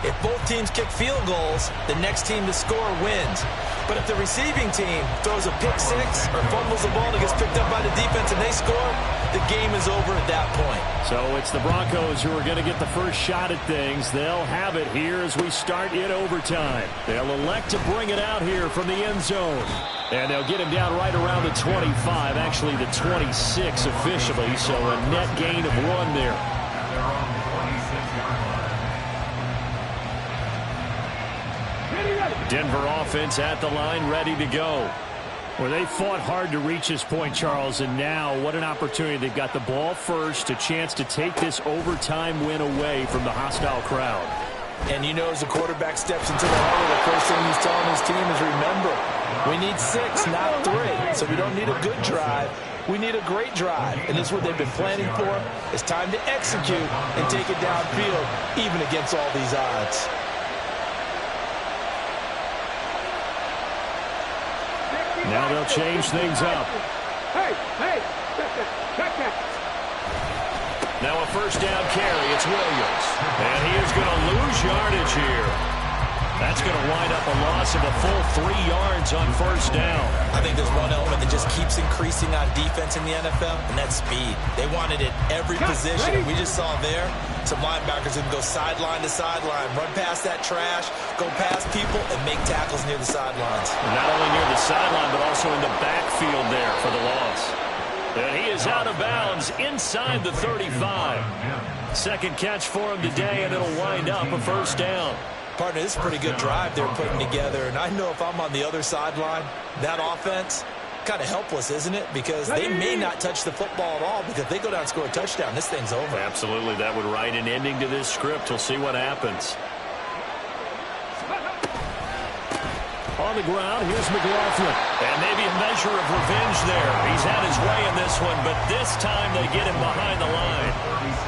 If both teams kick field goals, the next team to score wins. But if the receiving team throws a pick six or fumbles the ball and gets picked up by the defense and they score, the game is over at that point. So it's the Broncos who are going to get the first shot at things. They'll have it here as we start in overtime. They'll elect to bring it out here from the end zone. And they'll get him down right around the 25, actually the 26 officially, so a net gain of 1 there. Denver offense at the line, ready to go. Well, they fought hard to reach this point, Charles, and now what an opportunity. They've got the ball first, a chance to take this overtime win away from the hostile crowd. And you know, as the quarterback steps into the huddle, the first thing he's telling his team is, remember, we need 6, not 3. So we don't need a good drive. We need a great drive. And this is what they've been planning for. It's time to execute and take it downfield, even against all these odds. Now they'll change things up. Hey, check that. Now a first down carry. It's Williams. And he is going to lose yardage here. That's going to wind up a loss of a full 3 yards on first down. I think there's one element that just keeps increasing on defense in the NFL, and that's speed. They want it at every position. We just saw there some linebackers who can go sideline to sideline, run past that trash, go past people, and make tackles near the sidelines. Not only near the sideline, but also in the backfield there for the loss. And he is out of bounds inside the 35. Second catch for him today, and it'll wind up a first down. Partner, this is a pretty good drive they're putting together, and I know if I'm on the other sideline, that offense, kind of helpless, isn't it? Because they may not touch the football at all, because if they go down and score a touchdown, this thing's over. Absolutely, that would write an ending to this script. We'll see what happens. On the ground, here's McLaughlin. And maybe a measure of revenge there. He's had his way in this one, but this time they get him behind the line.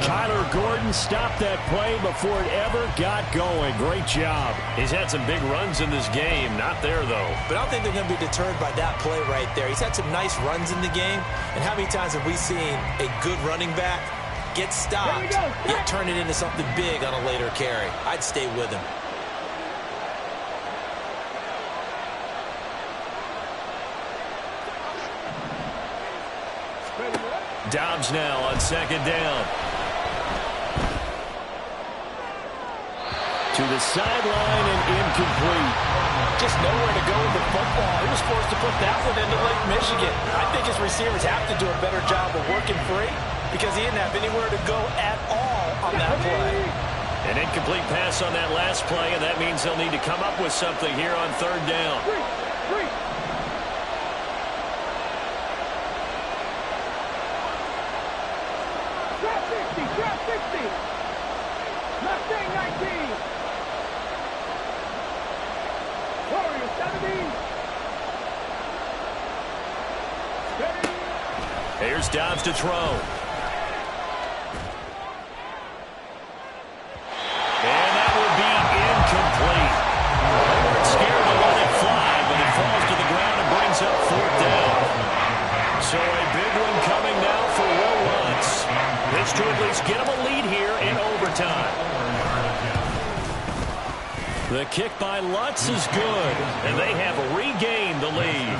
Kyler Gordon stopped that play before it ever got going. Great job. He's had some big runs in this game. Not there, though. But I don't think they're going to be deterred by that play right there. He's had some nice runs in the game. And how many times have we seen a good running back get stopped, yet turn it into something big on a later carry? I'd stay with him. Dobbs now on second down. To the sideline and incomplete. Just nowhere to go with the football. He was forced to put that one into Lake Michigan. I think his receivers have to do a better job of working free because he didn't have anywhere to go at all on that play. An incomplete pass on that last play, and that means they'll need to come up with something here on third down. Three. Drop 60. Mustang 19. Warrior 70. Here's Dobbs to throw. And that will be incomplete. They weren't scared to let it fly, but it falls to the ground and brings up fourth down. So a big one coming now for Will Lutz. This to at least get him a lead here in overtime. The kick by Lutz is good, and they have regained the lead.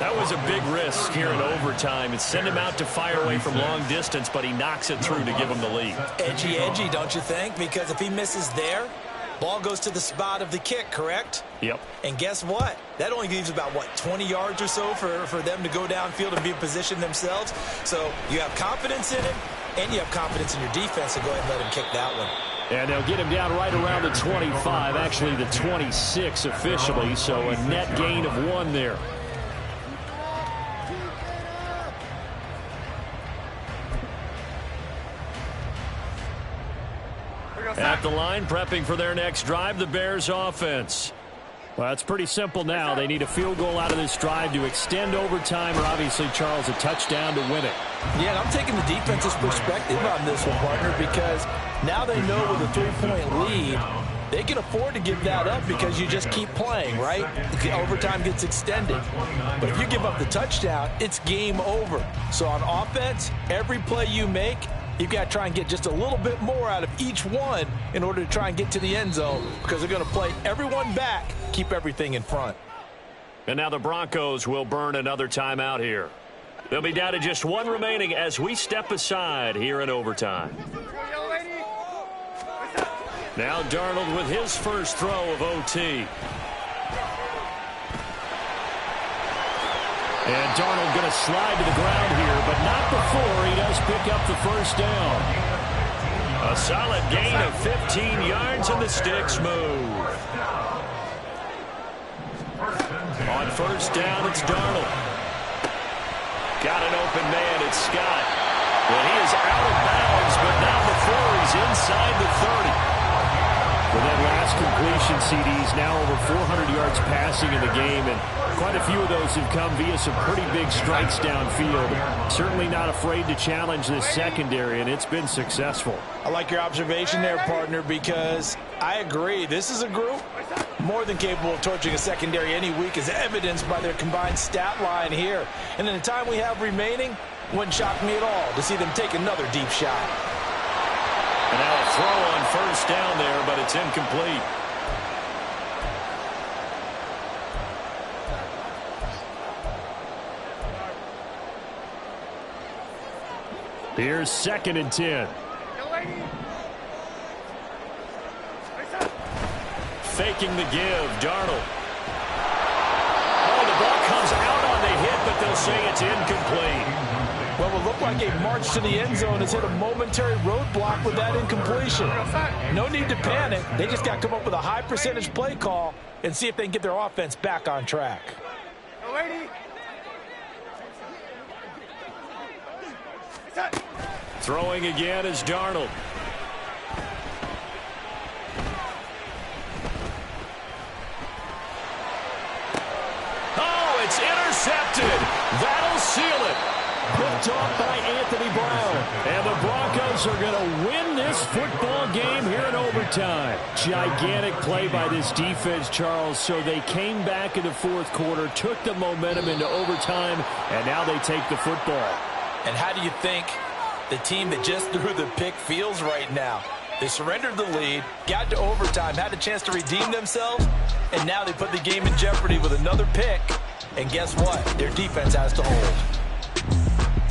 That was a big risk here in overtime. It sent him out to fire away from long distance, but he knocks it through to give him the lead. Edgy, don't you think? Because if he misses there, ball goes to the spot of the kick, correct? Yep. And guess what? That only leaves about, 20 yards or so for them to go downfield and be in position themselves. So you have confidence in him, and you have confidence in your defense to go ahead and let him kick that one. And they'll get him down right around the 25, actually the 26 officially, so a net gain of 1 there. At the line, prepping for their next drive, the Bears offense. Well, it's pretty simple now. They need a field goal out of this drive to extend overtime, or obviously, Charles, a touchdown to win it. Yeah, and I'm taking the defense's perspective on this one, partner, because now they know with a 3-point lead, they can afford to give that up because you just keep playing, right? The overtime gets extended. But if you give up the touchdown, it's game over. So on offense, every play you make, you've got to try and get just a little bit more out of each one in order to try and get to the end zone because they're going to play everyone back, keep everything in front. And now the Broncos will burn another timeout here. They'll be down to just 1 remaining as we step aside here in overtime. Now Darnold with his first throw of OT. And Darnold going to slide to the ground here, but not before he does pick up the first down. A solid gain of 15 yards, and the sticks move. On first down, it's Darnold. Got an open man, it's Scott. Well, he is out of bounds, but not before he's inside the 30. With that last completion, CD's now over 400 yards passing in the game, and quite a few of those have come via some pretty big strikes downfield. Certainly not afraid to challenge this secondary, and it's been successful. I like your observation there, partner, because I agree. This is a group more than capable of torching a secondary any week, as evidenced by their combined stat line here. And in the time we have remaining, wouldn't shock me at all to see them take another deep shot. And now a throw on first down there, but it's incomplete. Here's 2nd and 10. Faking the give, Darnold. Oh, the ball comes out on the hit, but they'll say it's incomplete. Well, it looked like a march to the end zone has hit a momentary roadblock with that incompletion. No need to panic. They just got to come up with a high percentage play call and see if they can get their offense back on track. Throwing again is Darnold. Oh, it's intercepted. That'll seal it. Picked off by Anthony Brown. And the Broncos are going to win this football game here in overtime. Gigantic play by this defense, Charles. So they came back in the fourth quarter, took the momentum into overtime, and now they take the football. And how do you think the team that just threw the pick feels right now? They surrendered the lead, got to overtime, had a chance to redeem themselves, and now they put the game in jeopardy with another pick. And guess what? Their defense has to hold.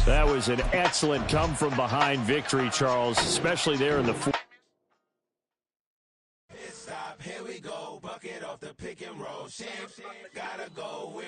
That was an excellent come-from-behind victory, Charles, especially there in the fourth. Here we go, bucket off the pick and roll. Champs, gotta go.